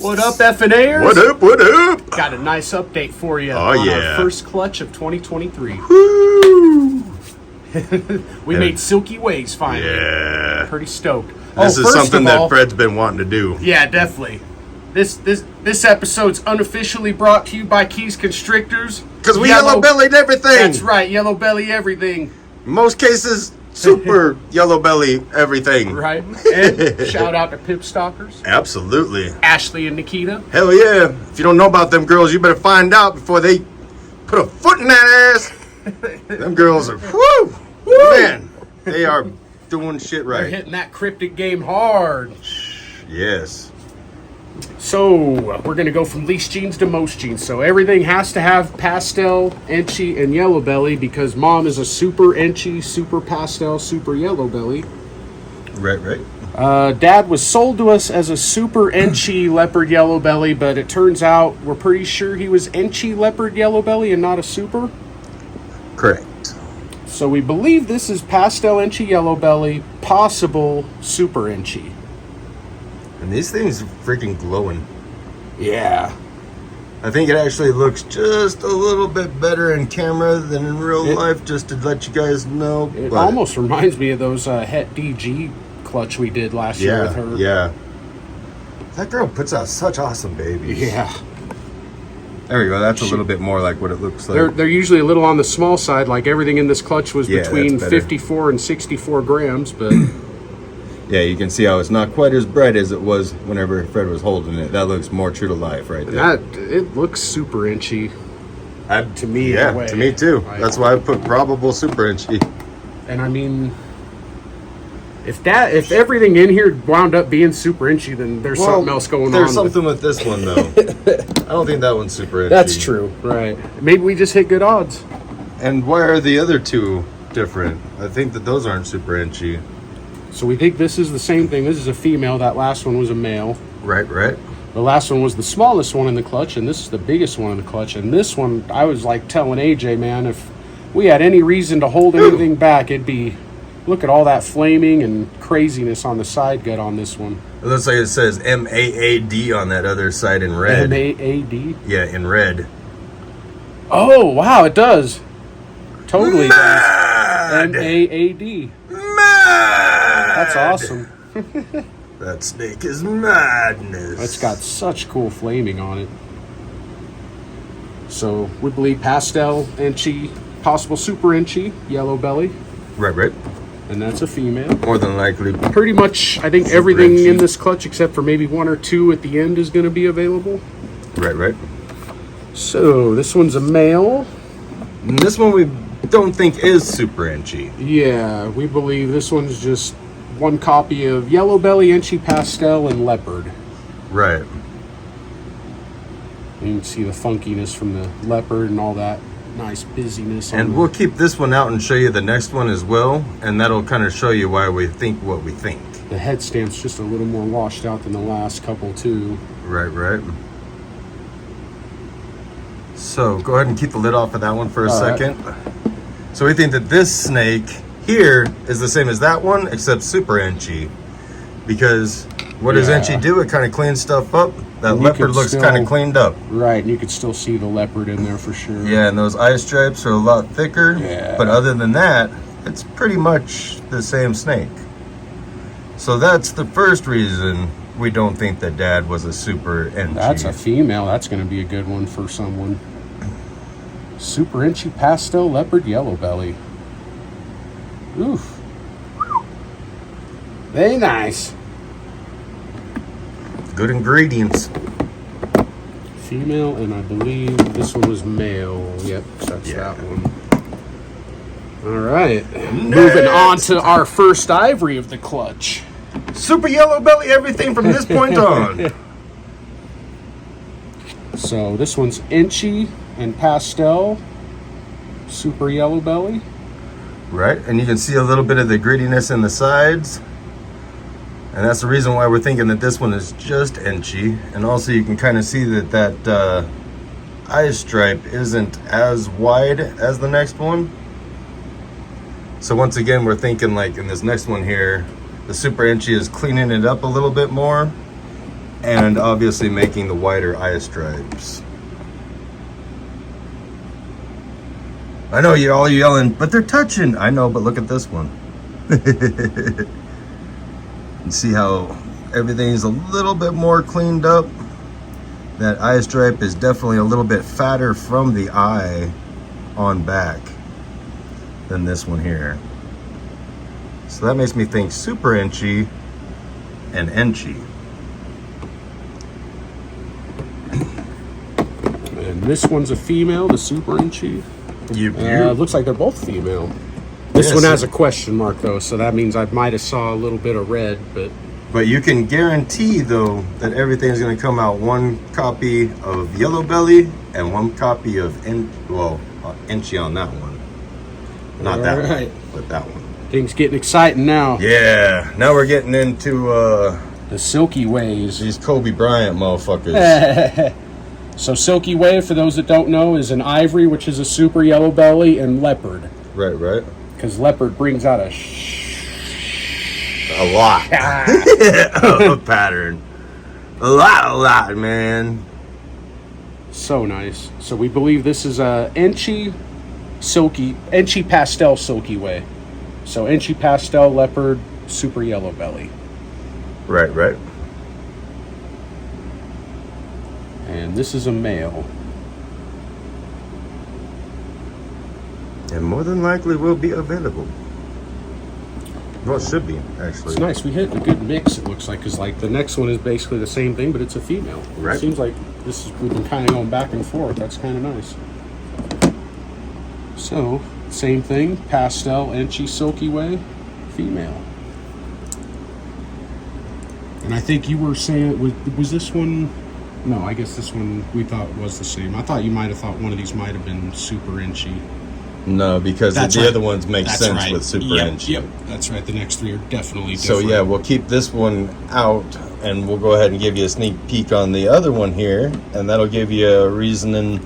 What up, FNAers? What up, what up? Got a nice update for you on our first clutch of 2023. Woo! We made Silky Ways finally. Yeah. Pretty stoked. This is something that Fred's been wanting to do. Yeah, definitely. This episode's unofficially brought to you by Konstrictorz. Because we yellow-bellied everything. That's right, yellow belly everything. In most cases, super yellow belly everything. Right. And shout out to Pip Stalkers. Absolutely. Ashley and Nikita. Hell yeah. If you don't know about them girls, you better find out before they put a foot in that ass. Them girls are, whoo, man, they are doing shit right. They're hitting that cryptic game hard. Yes. So, we're going to go from least genes to most genes. So, everything has to have pastel, Enchi, and yellow belly because mom is a super Enchi, super pastel, super yellow belly. Right. Dad was sold to us as a super Enchi leopard yellow belly, but it turns out we're pretty sure he was Enchi leopard yellow belly and not a super. Correct. So, we believe this is pastel Enchi yellow belly, possible super Enchi. And these things are freaking glowing. Yeah. I think it actually looks just a little bit better in camera than in real life, just to let you guys know. It almost reminds me of those Het DG clutch we did last year with her. Yeah. That girl puts out such awesome babies. Yeah. There we go. That's a little bit more like what it looks like. They're usually a little on the small side, like everything in this clutch was between that's better. 54 and 64 grams, but... Yeah, you can see how it's not quite as bright as it was whenever Fred was holding it. That looks more true to life right there. It looks super Enchi to me. Yeah, anyway. to me too. That's why I put probable super Enchi. And I mean, if everything in here wound up being super Enchi, then there's something else going on. There's something with this one though. I don't think that one's super Enchi. That's true, right? Maybe we just hit good odds. And why are the other two different? I think that those aren't super Enchi. So we think this is the same thing. This is a female. That last one was a male. Right. The last one was the smallest one in the clutch, and this is the biggest one in the clutch. And this one, I was like telling AJ, man, if we had any reason to hold anything back, it'd be, look at all that flaming and craziness on the side gut on this one. It looks like it says MAAD on that other side in red. MAAD? Yeah, in red. Oh, wow, it does. Totally Mad. does. MAAD. Mad. That's awesome. That snake is madness. It's got such cool flaming on it. So we believe pastel, Enchi, possible super Enchi, yellow belly. Right. And that's a female. More than likely. Pretty much, I think everything in this clutch except for maybe one or two at the end is going to be available. Right. So this one's a male. And this one we don't think is super Enchi. Yeah, we believe this one's just one copy of yellow belly, Enchi, pastel, and leopard. Right. You can see the funkiness from the leopard and all that nice busyness. And we'll keep this one out and show you the next one as well, and that'll kind of show you why we think what we think. The head stamp's just a little more washed out than the last couple too. Right. So go ahead and keep the lid off of that one for a second. Right. So we think that this snake here is the same as that one, except super Enchi. Because what does Enchi do? It kind of cleans stuff up. That leopard looks kind of cleaned up. Right, and you could still see the leopard in there for sure. Yeah, and those eye stripes are a lot thicker. Yeah. But other than that, it's pretty much the same snake. So that's the first reason we don't think that Dad was a super Enchi. That's a female. That's going to be a good one for someone. Super Enchi pastel leopard yellow belly. Oof. Very nice. Good ingredients. Female, and I believe this one was male. Yep, that's that one. All right. Next. Moving on to our first Ivory of the clutch. Super yellow belly, everything from this point on. So this one's Enchi and pastel, super yellow belly. Right, and you can see a little bit of the grittiness in the sides. And that's the reason why we're thinking that this one is just Enchi. And also you can kind of see that eye stripe isn't as wide as the next one. So once again, we're thinking like in this next one here, the super Enchi is cleaning it up a little bit more. and obviously making the wider eye stripes. I know you're all yelling, but they're touching. I know, but look at this one. And see how everything's a little bit more cleaned up. That eye stripe is definitely a little bit fatter from the eye on back than this one here. So that makes me think Super Enchi and Enchi. And this one's a female, the Super Enchi. Looks like they're both female. This one has a question mark though, so that means I might have saw a little bit of red, but you can guarantee though that everything's going to come out one copy of Yellow Belly and one copy of Enchi on that one. Not that one, but that one. Things getting exciting now. Yeah, now we're getting into the Silky Ways. These Kobe Bryant motherfuckers. So Silky Way, for those that don't know, is an Ivory, which is a super yellow belly, and Leopard. Right. Because Leopard brings out a lot of pattern. A lot, man. So nice. So we believe this is a Enchi Pastel Silky Way. So Enchi Pastel Leopard super yellow belly. Right. And this is a male. And more than likely will be available. Well, it should be, actually. It's nice. We hit a good mix, it looks like, because like the next one is basically the same thing, but it's a female. Right. It seems like we've been kind of going back and forth. That's kind of nice. So, same thing. Pastel Enchi Silky Way, female. And I think you were saying, was this one... No, I guess this one we thought was the same. I thought you might have thought one of these might have been Super Enchi. No, because the other ones make sense with Super Enchi. Yep, that's right. The next three are definitely different. So yeah, we'll keep this one out, and we'll go ahead and give you a sneak peek on the other one here, and that'll give you a reasoning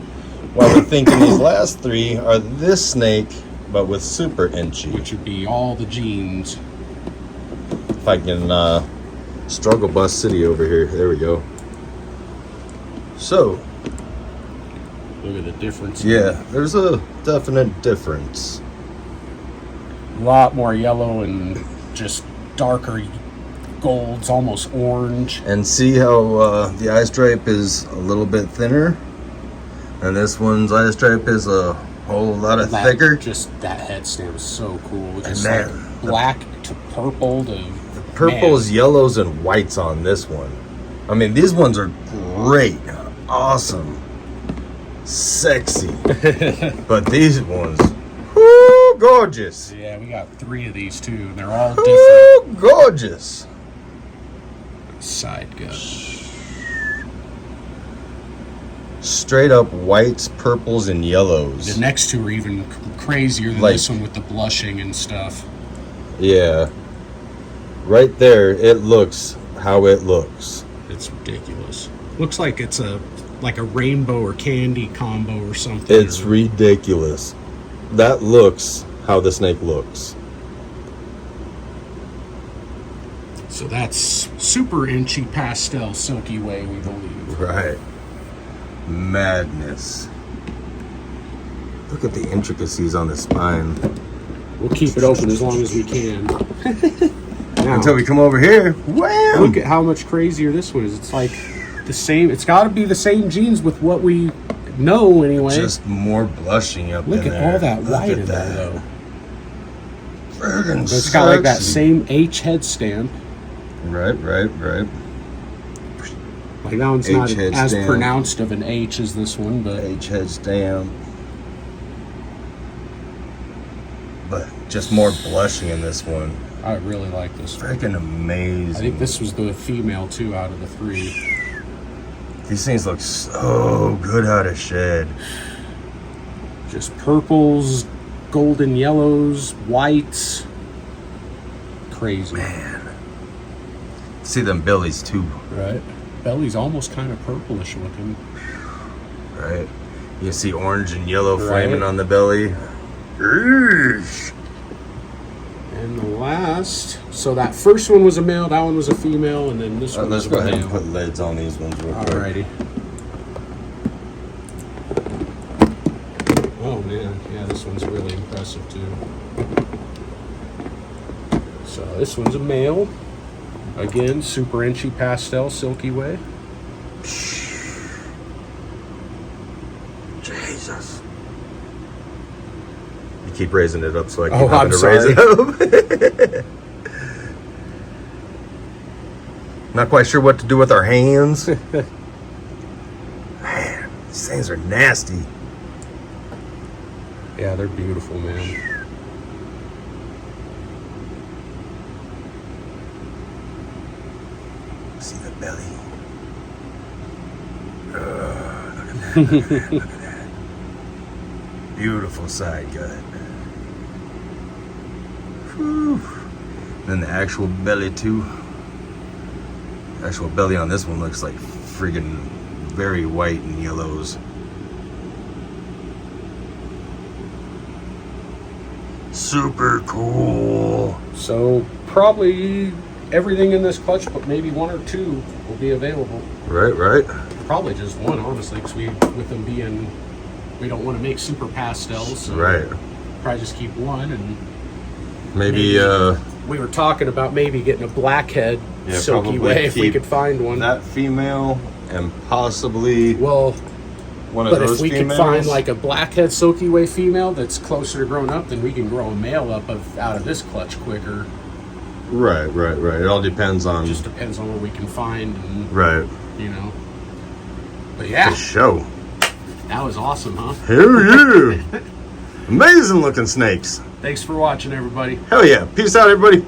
why we're thinking these last three are this snake, but with Super Enchi. Which would be all the genes. If I can struggle bus city over here. There we go. So, look at the difference. Yeah, there's a definite difference. A lot more yellow and just darker golds, almost orange. And see how the eye stripe is a little bit thinner, and this one's eye stripe is a whole lot of thicker. Just that head stamp is so cool. Just like black to purple to the purples, yellows, and whites on this one. I mean, these ones are great. Awesome, sexy, but these ones, whoo, gorgeous. Yeah, we got 3 of these too, and they're all different. Whoo, gorgeous. Side gut. Straight up whites, purples, and yellows. The next 2 are even crazier than this one with the blushing and stuff. Yeah, right there, it looks how it looks. It's ridiculous. Looks like it's like a rainbow or candy combo or something. It's ridiculous. That looks how the snake looks. So that's Super Enchi Pastel Silky Way, we believe. Right. Madness. Look at the intricacies on the spine. We'll keep it open as long as we can. Now, until we come over here. Wham! Look at how much crazier this one is. It's like the same. It's got to be the same genes with what we know anyway. Just more blushing up Look in at there. all that Look white at in that. there, though. Friggin' It's got like that sexy. same H head stamp. Right. Like that one's H not head as stamp. pronounced of an H as this one, but H head stamp. But just more blushing in this one. I really like this one. Freaking amazing. I think this was the female too out of the 3. These things look so good out of shed. Just purples, golden yellows, whites. Crazy. Man. See them bellies too. Right. Belly's almost kind of purplish looking. Right. You see orange and yellow Right. flaming on the belly. Eesh. Yeah, And the last, so that first one was a male, that one was a female, and then this one Let's was go a ahead male. and put lids on these ones real quick. Alrighty. Oh man, yeah, this one's really impressive too. So this one's a male. Again, super Enchi Pastel, Silky Way. Jesus. You keep raising it up so I keep Oh, having I'm to raise it up. Not quite sure what to do with our hands. Man, these things are nasty. Yeah, they're beautiful, man. See the belly. Look at that, look at that, look at that. Beautiful side gut. Whew. Then the actual belly too. The actual belly on this one looks like friggin' very white and yellows. Super cool. So probably everything in this clutch, but maybe one or two will be available. Right. Probably just one, honestly, because with them being, we don't want to make super pastels. So Right. probably just keep one, and Maybe we were talking about maybe getting a blackhead Yeah, Silky probably Way if we keep could find one. that female and possibly Well, one of but those if we females. could find like a blackhead Silky Way female that's closer to grown up, then we can grow a male out of this clutch quicker. Right. It all depends on Just depends on what we can find, and right. you know. But yeah, The show. that was awesome, huh? Hell yeah. Amazing looking snakes. Thanks for watching, everybody. Hell yeah. Peace out, everybody.